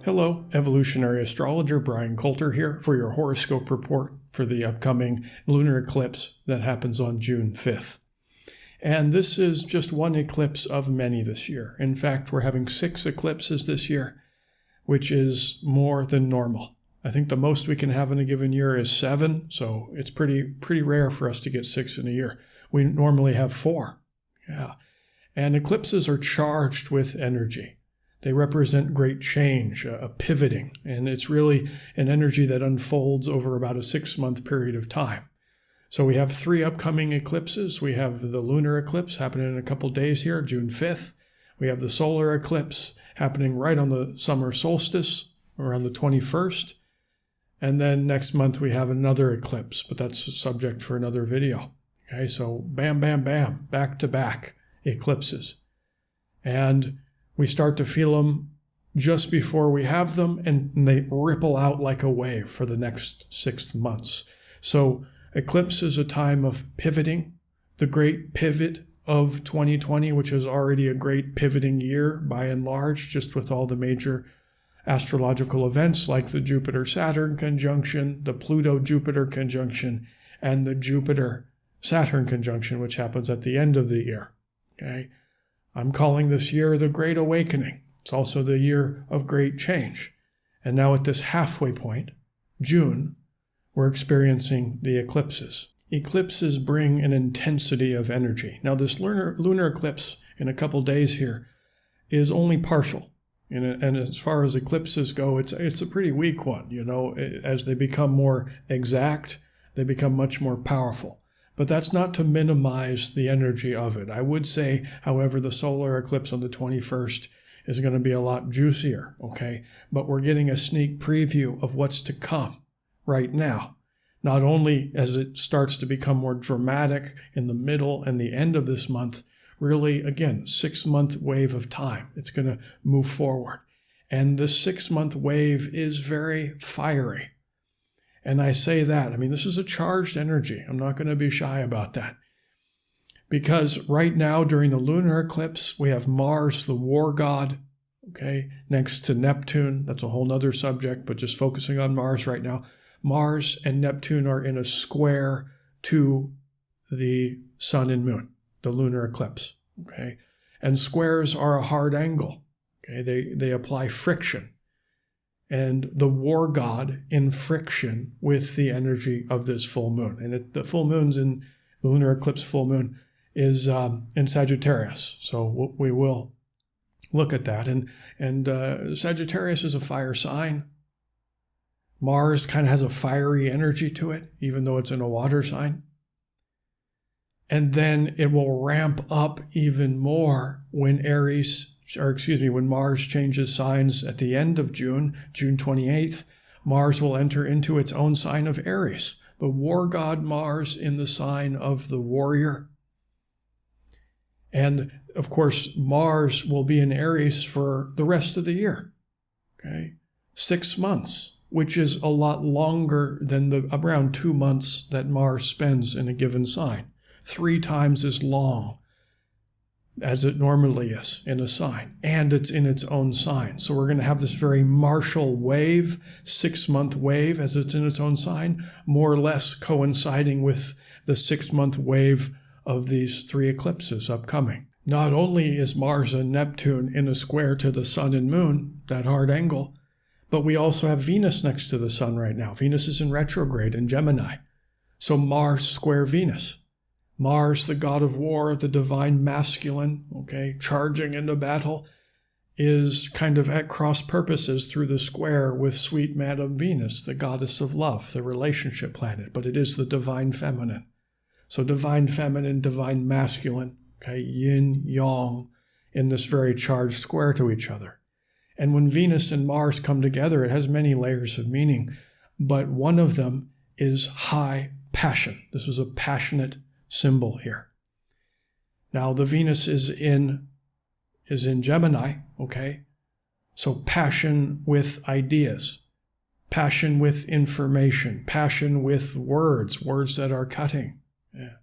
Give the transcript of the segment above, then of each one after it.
Hello, evolutionary astrologer Bryan Colter here for your horoscope report for the upcoming lunar eclipse that happens on June 5th. And this is just one eclipse of many this year. In fact, we're having 6 eclipses this year, which is more than normal. I think the most we can have in a given year is 7, so it's pretty rare for us to get 6 in a year. We normally have 4. Yeah. And eclipses are charged with energy. They represent great change, a pivoting, and it's really an energy that unfolds over about a 6-month period of time. So we have 3 upcoming eclipses. We have the lunar eclipse happening in a couple days here, June 5th. We have the solar eclipse happening right on the summer solstice, around the 21st. And then next month we have another eclipse, but that's a subject for another video. Okay, so bam, bam, bam, back-to-back eclipses. And we start to feel them just before we have them, and they ripple out like a wave for the next 6 months. So eclipse is a time of pivoting, the great pivot of 2020, which is already a great pivoting year by and large, just with all the major astrological events like the Jupiter-Saturn conjunction, the Pluto-Jupiter conjunction, and the Jupiter-Saturn conjunction, which happens at the end of the year. Okay. I'm calling this year the Great Awakening. It's also the year of great change. And now at this halfway point, June, we're experiencing the eclipses. Eclipses bring an intensity of energy. Now this lunar eclipse in a couple days here is only partial. And as far as eclipses go, it's a pretty weak one. You know, as they become more exact, they become much more powerful. But that's not to minimize the energy of it. I would say, however, the solar eclipse on the 21st is going to be a lot juicier, okay? But we're getting a sneak preview of what's to come right now. Not only as it starts to become more dramatic in the middle and the end of this month, really, again, 6-month wave of time. It's going to move forward. And the 6-month wave is very fiery. And I say that, I mean, this is a charged energy. I'm not going to be shy about that. Because right now, during the lunar eclipse, we have Mars, the war god, okay, next to Neptune. That's a whole nother subject, but just focusing on Mars right now. Mars and Neptune are in a square to the sun and moon, the lunar eclipse, okay? And squares are a hard angle, okay? They apply friction. And the war god in friction with the energy of this full moon. And the full moon's in the lunar eclipse full moon is in Sagittarius. So we will look at that. And Sagittarius is a fire sign. Mars kind of has a fiery energy to it, even though it's in a water sign. And then it will ramp up even more when when Mars changes signs at the end of June, June 28th, Mars will enter into its own sign of Aries, the war god Mars in the sign of the warrior. And of course, Mars will be in Aries for the rest of the year, okay? 6 months, which is a lot longer than the around 2 months that Mars spends in a given sign. 3 times as long as it normally is in a sign, and it's in its own sign. So we're going to have this very martial wave, 6-month wave, as it's in its own sign, more or less coinciding with the 6-month wave of these 3 eclipses upcoming. Not only is Mars and Neptune in a square to the sun and moon, that hard angle, but we also have Venus next to the sun right now. Venus is in retrograde in Gemini. So Mars square Venus. Mars, the god of war, the divine masculine, okay, charging into battle, is kind of at cross purposes through the square with sweet Madam Venus, the goddess of love, the relationship planet, but it is the divine feminine. So divine feminine, divine masculine, okay, yin, yang, in this very charged square to each other. And when Venus and Mars come together, it has many layers of meaning, but one of them is high passion. This is a passionate symbol here. Now the Venus is in Gemini, okay? So passion with ideas, passion with information, passion with words that are cutting. Yeah.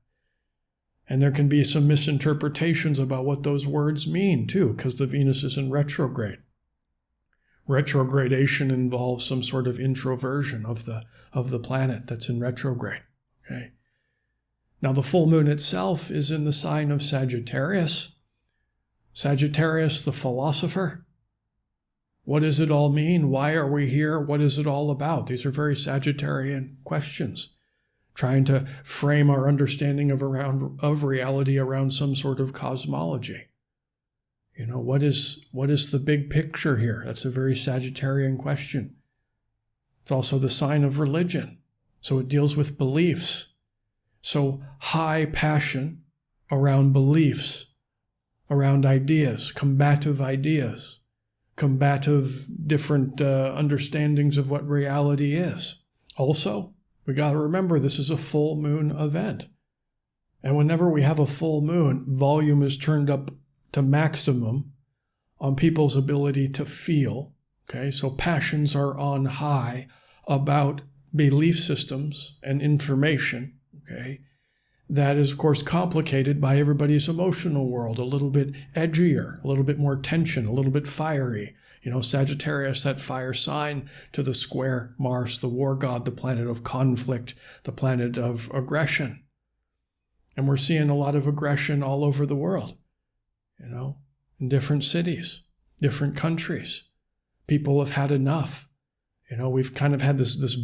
And there can be some misinterpretations about what those words mean too, because the Venus is in retrograde. Retrogradation involves some sort of introversion of the planet that's in retrograde. Okay. Now the full moon itself is in the sign of Sagittarius. Sagittarius, the philosopher. What does it all mean? Why are we here? What is it all about? These are very Sagittarian questions, trying to frame our understanding of reality around some sort of cosmology. You know, what is the big picture here? That's a very Sagittarian question. It's also the sign of religion, so it deals with beliefs. So high passion around beliefs, around ideas, combative different understandings of what reality is. Also, we got to remember this is a full moon event. And whenever we have a full moon, volume is turned up to maximum on people's ability to feel. Okay, so passions are on high about belief systems and information. Okay, that is, of course, complicated by everybody's emotional world, a little bit edgier, a little bit more tension, a little bit fiery. You know, Sagittarius, that fire sign to the square Mars, the war god, the planet of conflict, the planet of aggression. And we're seeing a lot of aggression all over the world, you know, in different cities, different countries. People have had enough. You know, we've kind of had this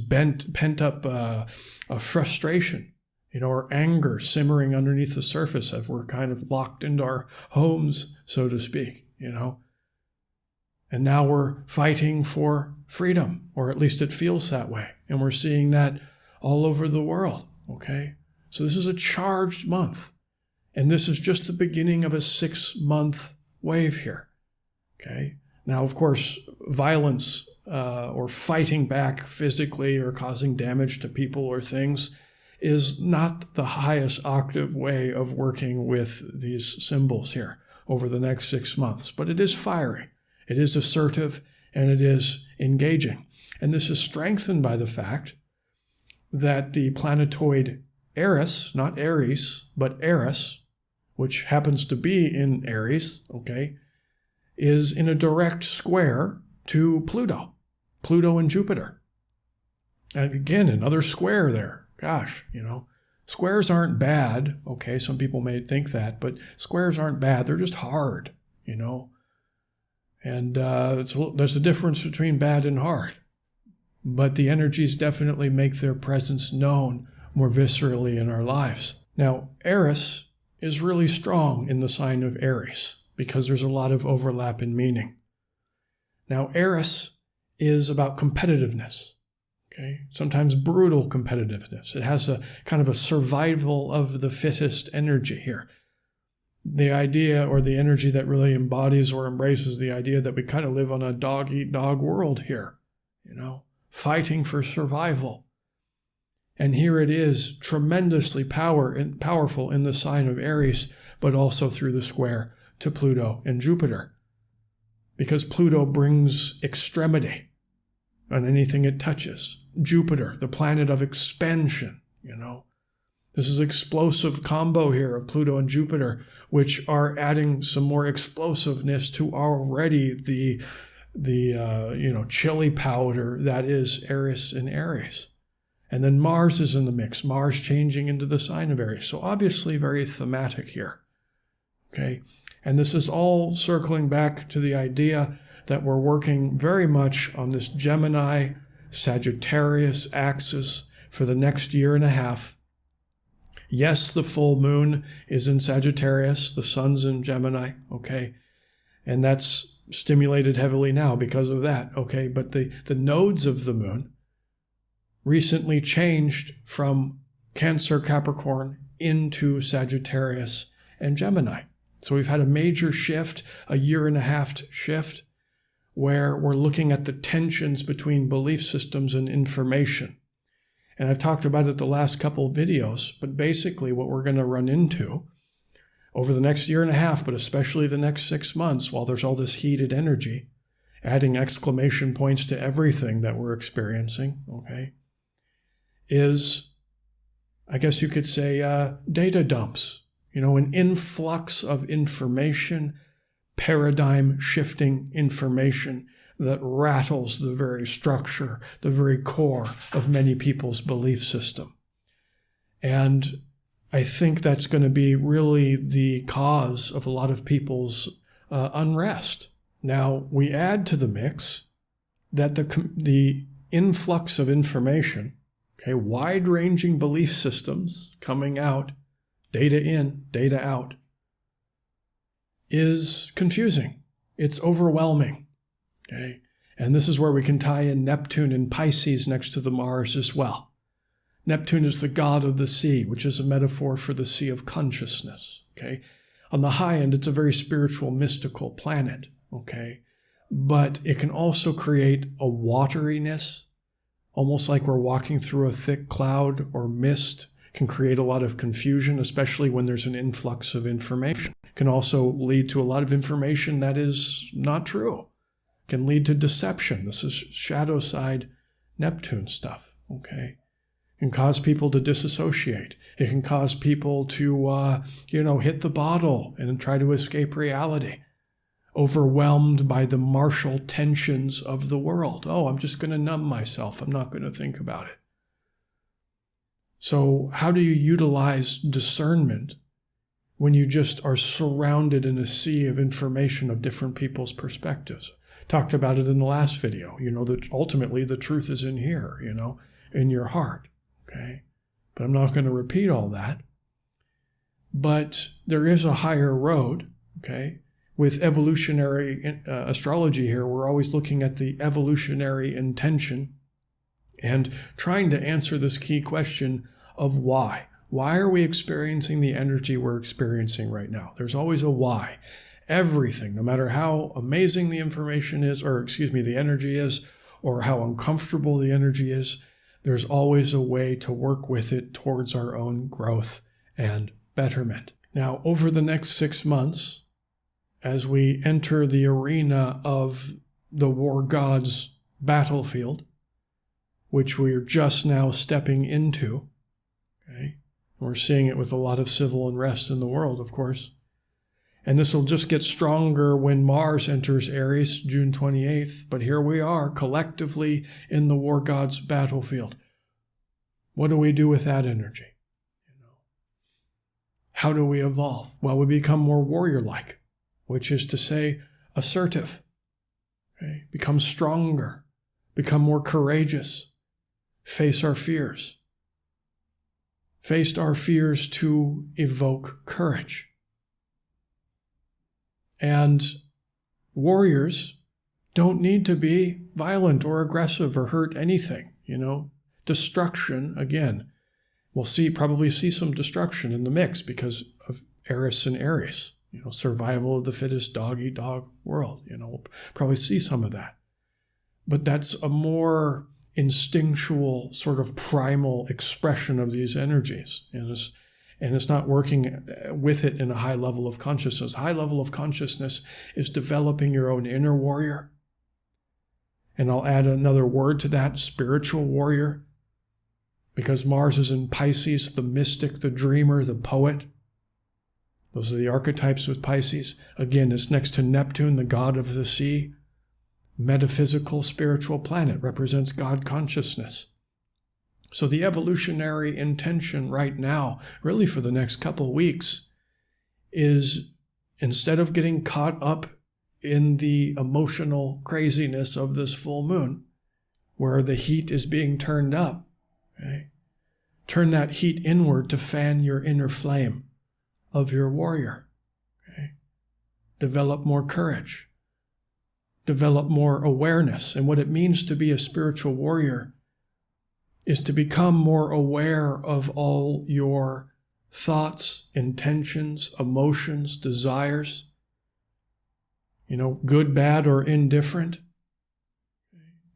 pent-up frustration, you know, or anger simmering underneath the surface as we're kind of locked into our homes, so to speak, you know. And now we're fighting for freedom, or at least it feels that way. And we're seeing that all over the world, okay? So this is a charged month. And this is just the beginning of a 6-month wave here, okay? Now, of course, violence or fighting back physically or causing damage to people or things is not the highest octave way of working with these symbols here over the next 6 months. But it is fiery, it is assertive, and it is engaging. And this is strengthened by the fact that the planetoid Eris, not Aries, but Eris, which happens to be in Aries, okay, is in a direct square to Pluto and Jupiter. And again, another square there. Gosh, you know, squares aren't bad, okay? Some people may think that, but squares aren't bad. They're just hard, you know? And there's a difference between bad and hard. But the energies definitely make their presence known more viscerally in our lives. Now, Eris is really strong in the sign of Aries because there's a lot of overlap in meaning. Now, Eris is about competitiveness. Okay, sometimes brutal competitiveness. It has a kind of a survival of the fittest energy here. The idea, or the energy that really embodies or embraces the idea that we kind of live on a dog-eat-dog world here, you know, fighting for survival. And here it is, tremendously powerful in the sign of Aries, but also through the square to Pluto and Jupiter. Because Pluto brings extremity on anything it touches. Jupiter, the planet of expansion, you know. This is explosive combo here of Pluto and Jupiter, which are adding some more explosiveness to already the chili powder that is Eris and Aries. And then Mars is in the mix, Mars changing into the sign of Aries. So obviously very thematic here, okay? And this is all circling back to the idea that we're working very much on this Gemini Sagittarius axis for the next year and a half. Yes, the full moon is in Sagittarius, the sun's in Gemini, okay? And that's stimulated heavily now because of that, okay? But the nodes of the moon recently changed from Cancer, Capricorn into Sagittarius and Gemini. So we've had a major shift, a year and a half shift, where we're looking at the tensions between belief systems and information. And I've talked about it the last couple of videos, but basically what we're going to run into over the next year and a half, but especially the next 6 months, while there's all this heated energy, adding exclamation points to everything that we're experiencing, okay, is, I guess you could say, data dumps. You know, an influx of information, paradigm-shifting information that rattles the very structure, the very core of many people's belief system. And I think that's going to be really the cause of a lot of people's unrest. Now, we add to the mix that the influx of information, wide-ranging belief systems coming out, data in, data out, is confusing. It's overwhelming. And this is where we can tie in Neptune and Pisces next to the Mars as well. Neptune is the god of the sea, which is a metaphor for the sea of consciousness. On the high end, it's a very spiritual, mystical planet. But it can also create a wateriness, almost like we're walking through a thick cloud or mist. Can create a lot of confusion, especially when there's an influx of information. Can also lead to a lot of information that is not true. Can lead to deception. This is shadow side Neptune stuff. It can cause people to disassociate. It can cause people to, hit the bottle and try to escape reality. Overwhelmed by the martial tensions of the world. I'm just going to numb myself. I'm not going to think about it. So how do you utilize discernment when you just are surrounded in a sea of information of different people's perspectives? Talked about it in the last video, that ultimately the truth is in here, in your heart, But I'm not going to repeat all that. But there is a higher road, With evolutionary astrology here, we're always looking at the evolutionary intention and trying to answer this key question of why. Why are we experiencing the energy we're experiencing right now? There's always a why. Everything, no matter how amazing the information is, the energy is, or how uncomfortable the energy is, there's always a way to work with it towards our own growth and betterment. Now, over the next 6 months, as we enter the arena of the war god's battlefield, which we're just now stepping into, we're seeing it with a lot of civil unrest in the world, of course. And this will just get stronger when Mars enters Aries, June 28th. But here we are, collectively in the war god's battlefield. What do we do with that energy? How do we evolve? Well, we become more warrior-like, which is to say, assertive. Become stronger, become more courageous, face our fears. Faced our fears to evoke courage. And warriors don't need to be violent or aggressive or hurt anything, Destruction, again, we'll probably see some destruction in the mix because of Eris and Aries, survival of the fittest, dog-eat-dog world, we'll probably see some of that. But that's a more instinctual, sort of primal expression of these energies. And it's not working with it in a high level of consciousness. High level of consciousness is developing your own inner warrior. And I'll add another word to that, spiritual warrior. Because Mars is in Pisces, the mystic, the dreamer, the poet. Those are the archetypes with Pisces. Again, it's next to Neptune, the god of the sea. Metaphysical, spiritual planet, represents God consciousness. So the evolutionary intention right now, really for the next couple weeks, is instead of getting caught up in the emotional craziness of this full moon, where the heat is being turned up, turn that heat inward to fan your inner flame of your warrior. Develop more courage. Develop more awareness. And what it means to be a spiritual warrior is to become more aware of all your thoughts, intentions, emotions, desires, good, bad, or indifferent,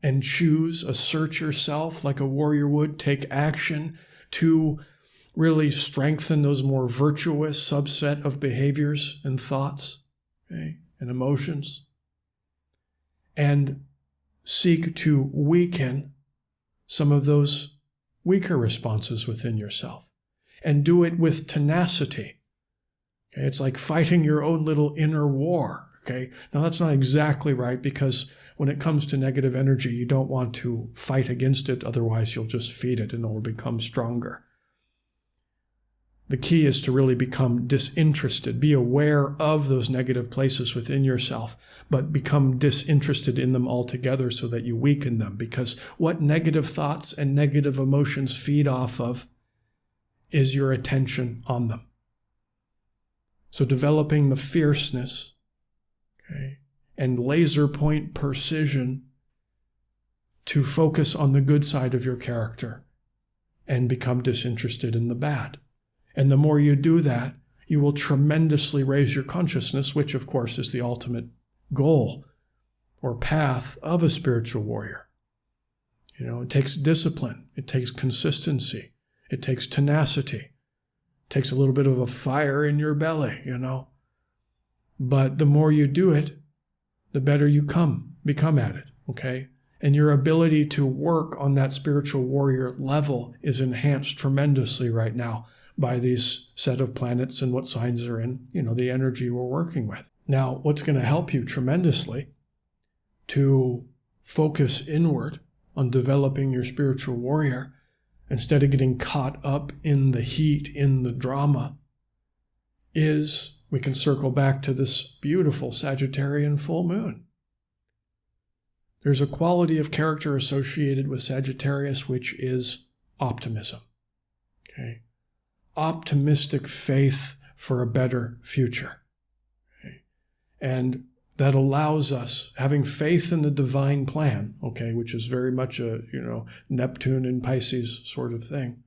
and assert yourself like a warrior would, take action to really strengthen those more virtuous subset of behaviors and thoughts, and emotions. And seek to weaken some of those weaker responses within yourself. And do it with tenacity. It's like fighting your own little inner war, Okay, now that's not exactly right, because when it comes to negative energy, you don't want to fight against it. Otherwise, you'll just feed it and it will become stronger. The key is to really become disinterested. Be aware of those negative places within yourself, but become disinterested in them altogether so that you weaken them. Because what negative thoughts and negative emotions feed off of is your attention on them. So developing the fierceness, okay, and laser point precision to focus on the good side of your character and become disinterested in the bad. And the more you do that, you will tremendously raise your consciousness, which of course is the ultimate goal or path of a spiritual warrior. You know, it takes discipline, it takes consistency, it takes tenacity, it takes a little bit of a fire in your belly, you know. But the more you do it, the better you become at it, okay? And your ability to work on that spiritual warrior level is enhanced tremendously right now by these set of planets and what signs are in, you know, the energy we're working with. Now, what's going to help you tremendously to focus inward on developing your spiritual warrior instead of getting caught up in the heat, in the drama, is we can circle back to this beautiful Sagittarian full moon. There's a quality of character associated with Sagittarius, which is optimism. Okay? Optimistic faith for a better future. Okay? And that allows us, having faith in the divine plan, okay, which is very much a, Neptune and Pisces sort of thing.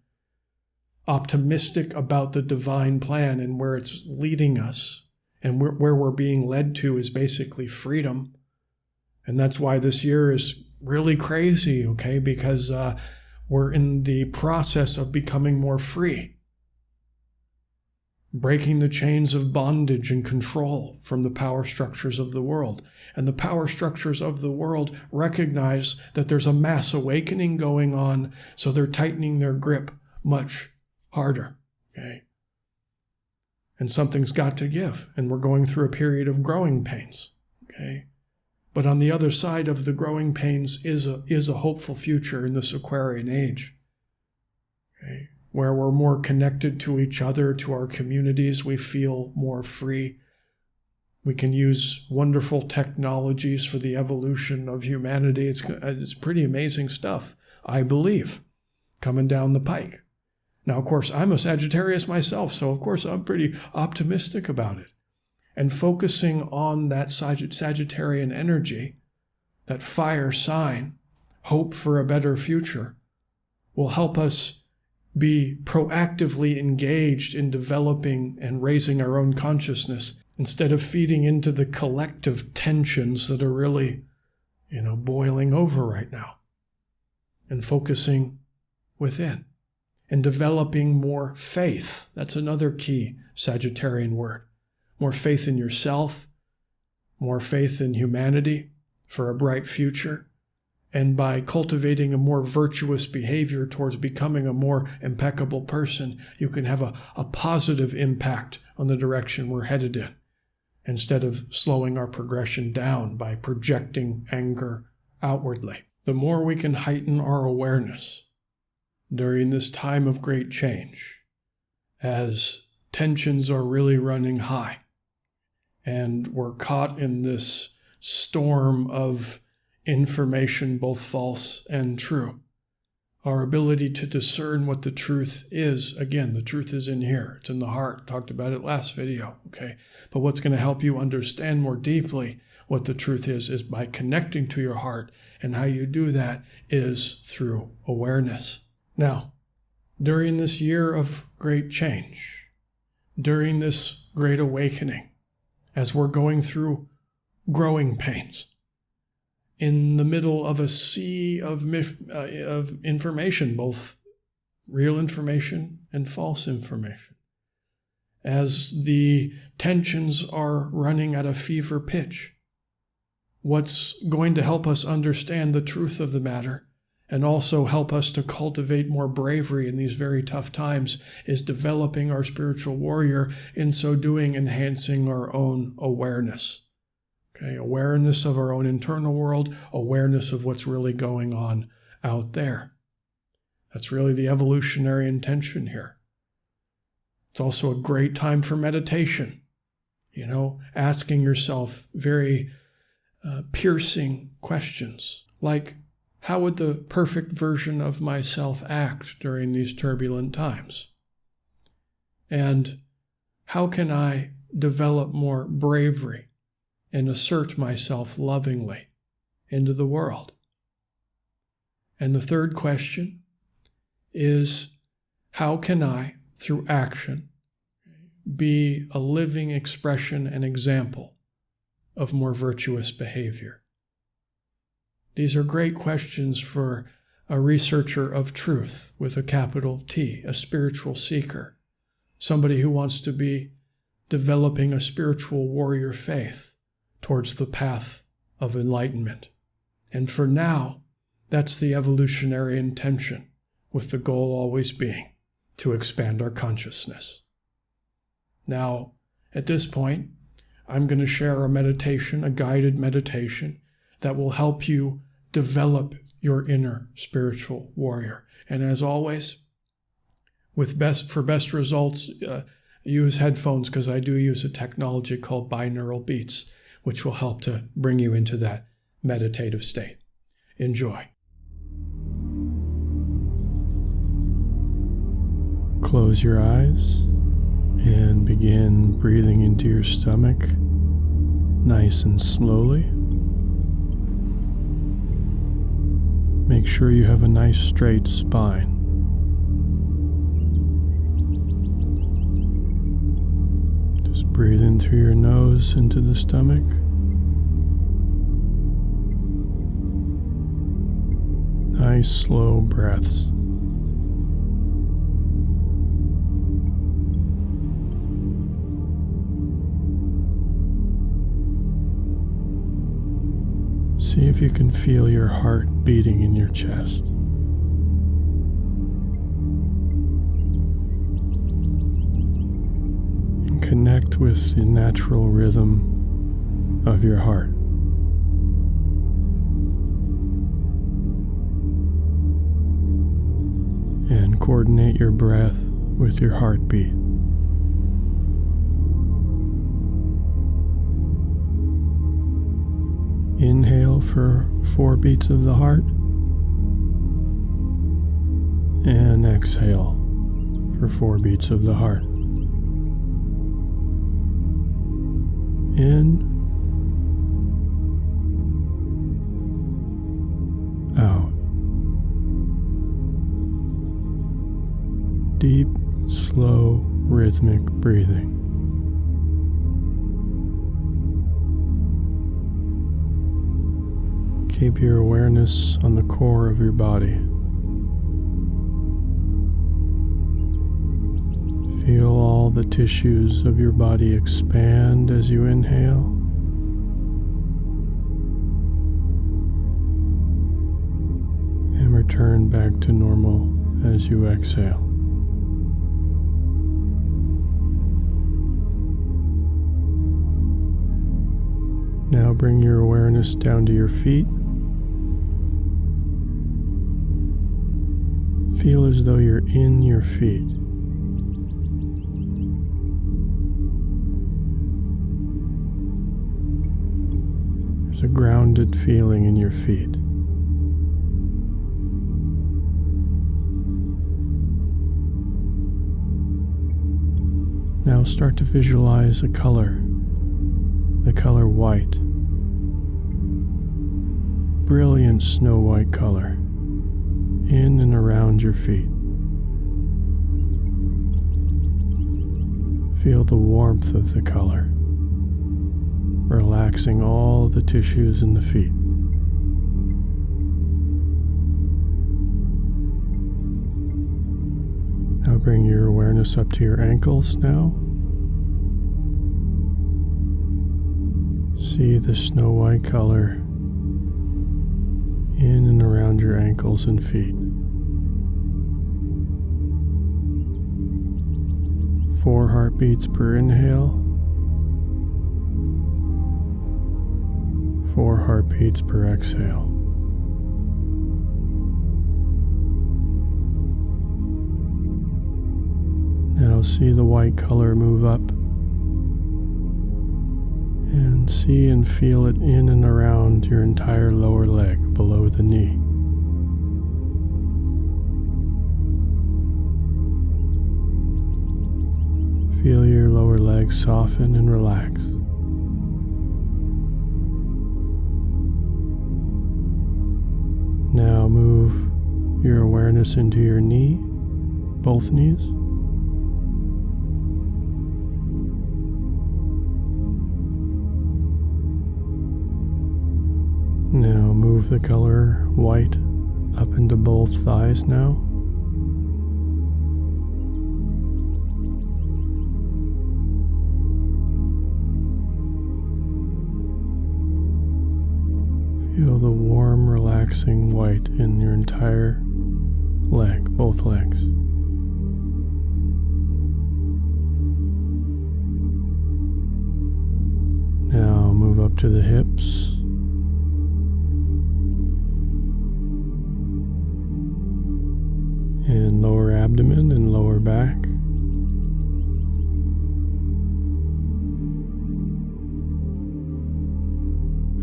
Optimistic about the divine plan and where it's leading us, and where we're being led to is basically freedom. And that's why this year is really crazy, okay, because we're in the process of becoming more free. Breaking the chains of bondage and control from the power structures of the world. And the power structures of the world recognize that there's a mass awakening going on, so they're tightening their grip much harder, okay? And something's got to give, and we're going through a period of growing pains, okay? But on the other side of the growing pains is a hopeful future in this Aquarian age, okay? Where we're more connected to each other, to our communities, we feel more free. We can use wonderful technologies for the evolution of humanity. It's pretty amazing stuff, I believe, coming down the pike. Now, of course, I'm a Sagittarius myself, so of course I'm pretty optimistic about it. And focusing on that Sagittarian energy, that fire sign, hope for a better future, will help us be proactively engaged in developing and raising our own consciousness instead of feeding into the collective tensions that are really, boiling over right now, and focusing within and developing more faith. That's another key Sagittarian word. More faith in yourself, more faith in humanity for a bright future. And by cultivating a more virtuous behavior towards becoming a more impeccable person, you can have a positive impact on the direction we're headed in, instead of slowing our progression down by projecting anger outwardly. The more we can heighten our awareness during this time of great change, as tensions are really running high, and we're caught in this storm of information, both false and true. Our ability to discern what the truth is, again, the truth is in here. It's in the heart. Talked about it last video, okay? But what's going to help you understand more deeply what the truth is by connecting to your heart. And how you do that is through awareness. Now, during this year of great change, during this great awakening, as we're going through growing pains, in the middle of a sea of information, both real information and false information, as the tensions are running at a fever pitch, what's going to help us understand the truth of the matter and also help us to cultivate more bravery in these very tough times is developing our spiritual warrior, in so doing enhancing our own awareness. Okay, awareness of our own internal world, awareness of what's really going on out there. That's really the evolutionary intention here. It's also a great time for meditation. Asking yourself very piercing questions like, how would the perfect version of myself act during these turbulent times? And how can I develop more bravery and assert myself lovingly into the world? And the third question is, how can I, through action, be a living expression and example of more virtuous behavior? These are great questions for a researcher of truth with a capital T, a spiritual seeker, somebody who wants to be developing a spiritual warrior faith towards the path of enlightenment. And for now, that's the evolutionary intention, with the goal always being to expand our consciousness. Now, at this point, I'm going to share a meditation, a guided meditation, that will help you develop your inner spiritual warrior. And as always, for best results, use headphones, because I do use a technology called binaural beats, which will help to bring you into that meditative state. Enjoy. Close your eyes and begin breathing into your stomach nice and slowly. Make sure you have a nice straight spine. Just breathe in through your nose into the stomach. Nice slow breaths. See if you can feel your heart beating in your chest. And connect with the natural rhythm of your heart. And coordinate your breath with your heartbeat. Inhale for 4 beats of the heart, and exhale for 4 beats of the heart. In, out. Deep, slow, rhythmic breathing. Keep your awareness on the core of your body. Feel all the tissues of your body expand as you inhale. And return back to normal as you exhale. Now bring your awareness down to your feet. Feel as though you're in your feet. There's a grounded feeling in your feet. Now start to visualize a color, the color white. Brilliant snow white color in and around your feet. Feel the warmth of the color, relaxing all the tissues in the feet. Now bring your awareness up to your ankles now. See the snow white color in and around your ankles and feet. 4 heartbeats per inhale, 4 heartbeats per exhale. Now see the white color move up and see and feel it in and around your entire lower leg below the knee. Feel your lower leg soften and relax. Now move your awareness into your knee, both knees. Now move the color white up into both thighs now. Feel the warm, relaxing white in your entire leg, both legs. Now move up to the hips. And lower abdomen and lower back.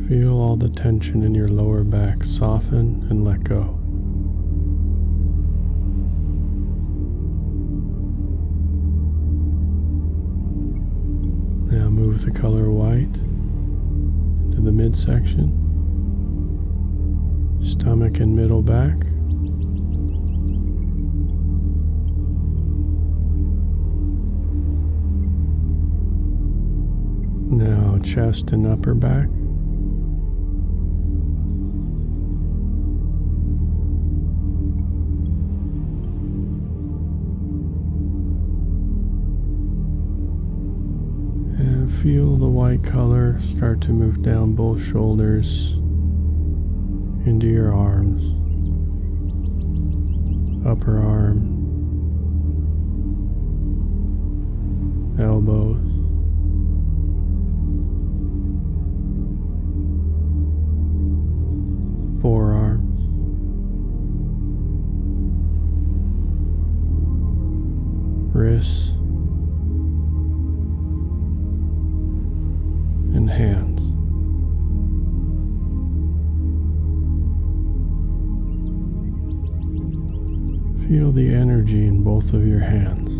Feel all the tension in your lower back soften and let go. Now move the color white into the midsection, stomach and middle back. Now chest and upper back. And feel the white color start to move down both shoulders into your arms, upper arm, elbows, forearms, wrists, and hands. Feel the energy in both of your hands.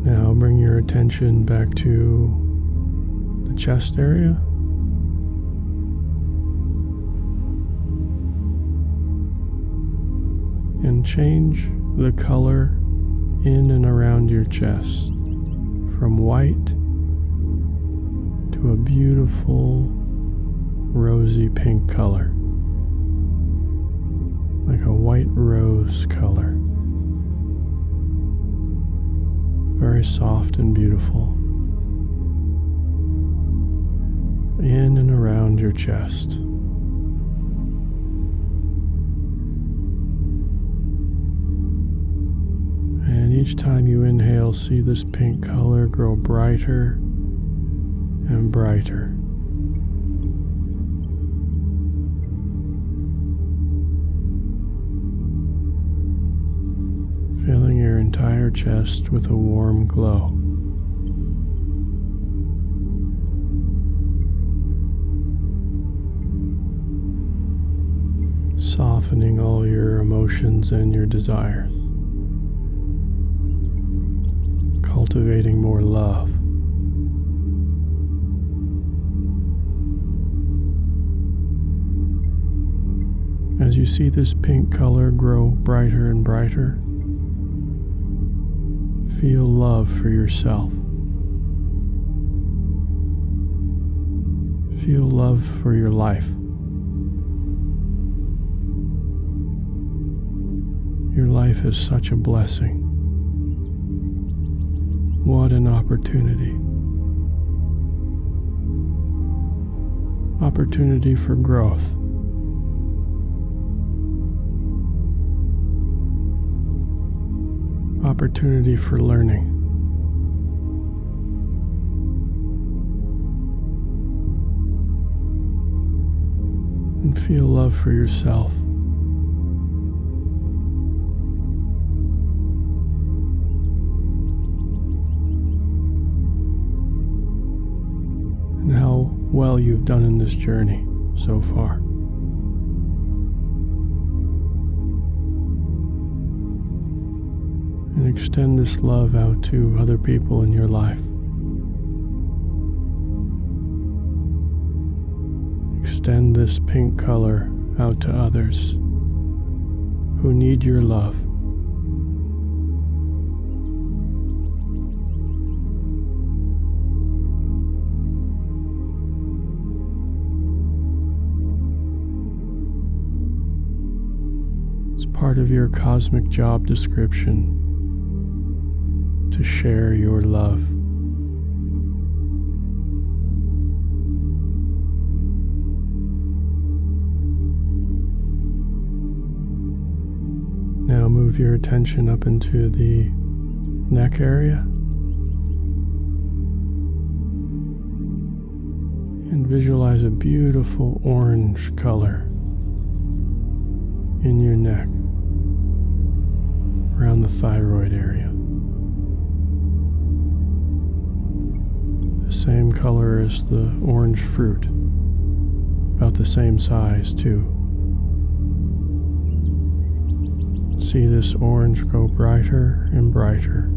Now bring your attention back to the chest area. And change the color in and around your chest from white to a beautiful rosy pink color, like a white rose color. Very soft and beautiful. In and around your chest. And each time you inhale, see this pink color grow brighter and brighter. Filling your entire chest with a warm glow. Softening all your emotions and your desires. Cultivating more love. As you see this pink color grow brighter and brighter, feel love for yourself. Feel love for your life. Your life is such a blessing. What an opportunity. Opportunity for growth. opportunity for learning. And feel love for yourself. And how well you've done in this journey so far. And extend this love out to other people in your life. Extend this pink color out to others who need your love. It's part of your cosmic job description to share your love. Now move your attention up into the neck area and visualize a beautiful orange color in your neck around the thyroid area. The same color as the orange fruit, about the same size too. See this orange go brighter and brighter.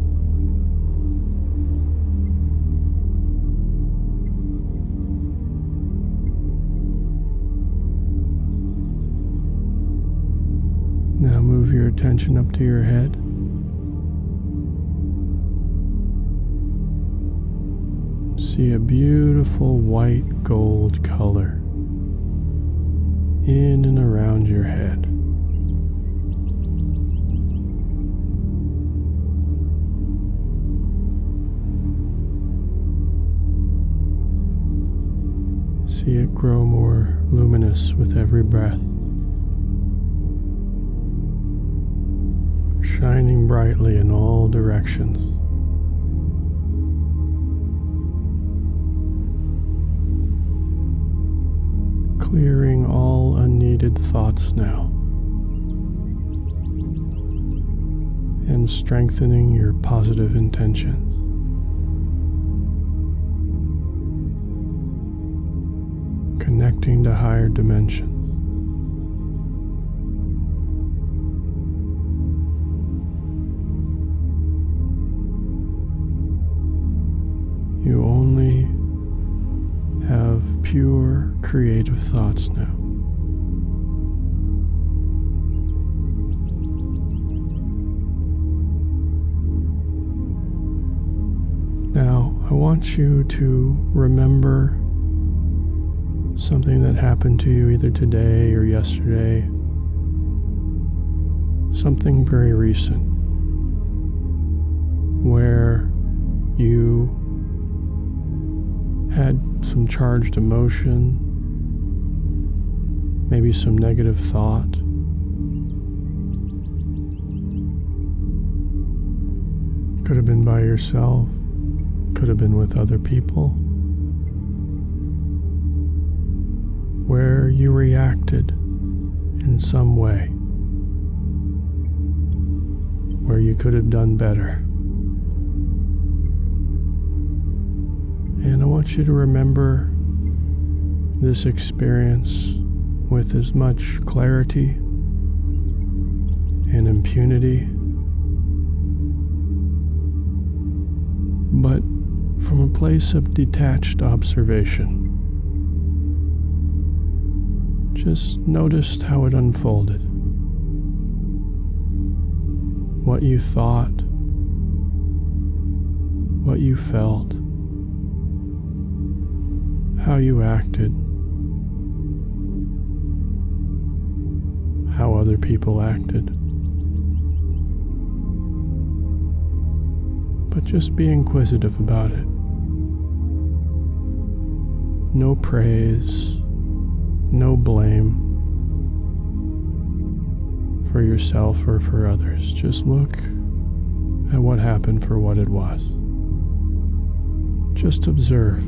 Now move your attention up to your head. See a beautiful white gold color in and around your head. See it grow more luminous with every breath, shining brightly in all directions. Clearing all unneeded thoughts now, and strengthening your positive intentions. Connecting to higher dimensions. You only have pure creative thoughts now. Now, I want you to remember something that happened to you either today or yesterday, something very recent, where you had some charged emotion, maybe some negative thought. Could have been by yourself, could have been with other people, where you reacted in some way, where you could have done better. And I want you to remember this experience with as much clarity and impunity, but from a place of detached observation. Just noticed how it unfolded. What you thought, what you felt, how you acted, how other people acted. But just be inquisitive about it. No praise, no blame for yourself or for others. Just look at what happened for what it was. Just observe.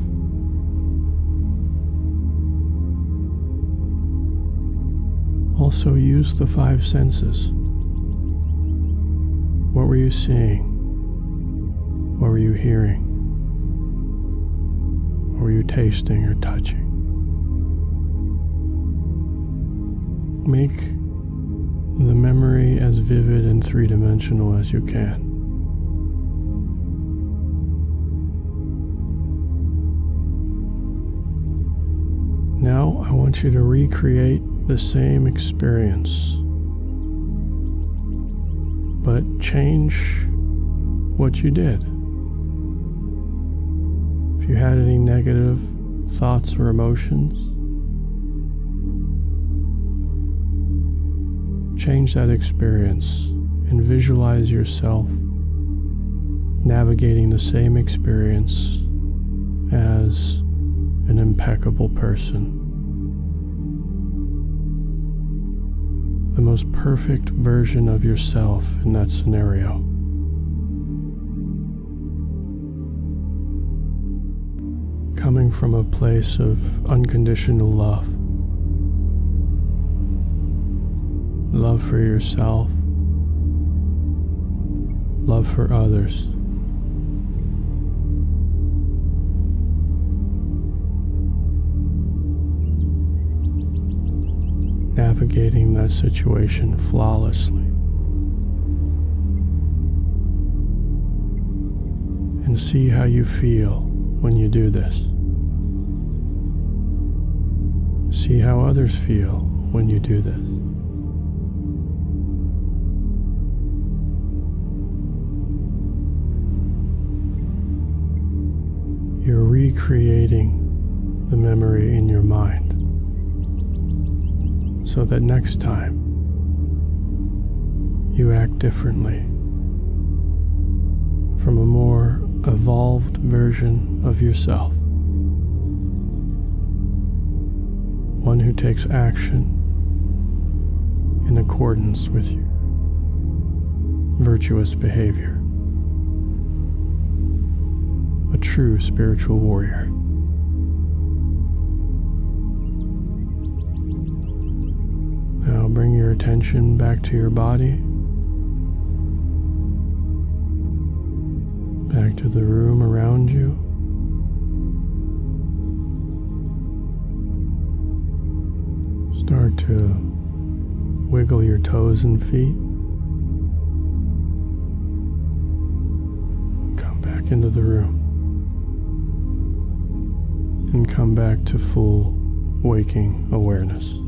Also use the 5 senses. What were you seeing? What were you hearing? What were you tasting or touching? Make the memory as vivid and 3-dimensional as you can. Now I want you to recreate the same experience, but change what you did. If you had any negative thoughts or emotions, change that experience and visualize yourself navigating the same experience as an impeccable person. The most perfect version of yourself in that scenario. Coming from a place of unconditional love. Love for yourself. Love for others. Navigating that situation flawlessly. And see how you feel when you do this. See how others feel when you do this. You're recreating the memory in your mind so that next time you act differently from a more evolved version of yourself. One who takes action in accordance with your virtuous behavior. A true spiritual warrior. Now bring your attention back to your body, back to the room around you. Start to wiggle your toes and feet. Come back into the room. And come back to full waking awareness.